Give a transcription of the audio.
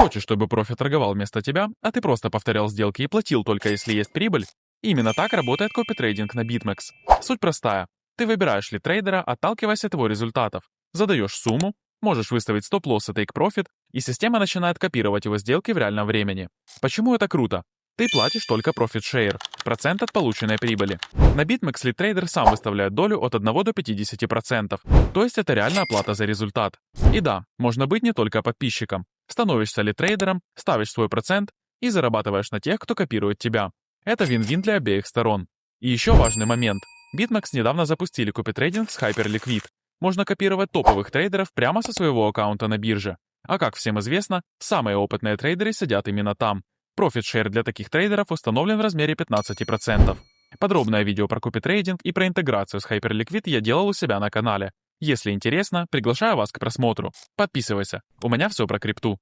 Хочешь, чтобы профи торговал вместо тебя, а ты просто повторял сделки и платил только если есть прибыль? Именно так работает копитрейдинг на BitMEX. Суть простая. Ты выбираешь ли трейдера, отталкиваясь от его результатов. Задаешь сумму, можешь выставить стоп-лосс и тейк-профит, и система начинает копировать его сделки в реальном времени. Почему это круто? Ты платишь только Profit Share, процент от полученной прибыли. На BitMEX лид-трейдер сам выставляет долю от 1 до 50%, то есть это реальная оплата за результат. И да, можно быть не только подписчиком. Становишься лид-трейдером, ставишь свой процент и зарабатываешь на тех, кто копирует тебя. Это вин-вин для обеих сторон. И еще важный момент. BitMEX недавно запустили копитрейдинг с Hyperliquid. Можно копировать топовых трейдеров прямо со своего аккаунта на бирже. А как всем известно, самые опытные трейдеры сидят именно там. Профит-шер для таких трейдеров установлен в размере 15%. Подробное видео про копитрейдинг и про интеграцию с Hyperliquid я делал у себя на канале. Если интересно, приглашаю вас к просмотру. Подписывайся. У меня все про крипту.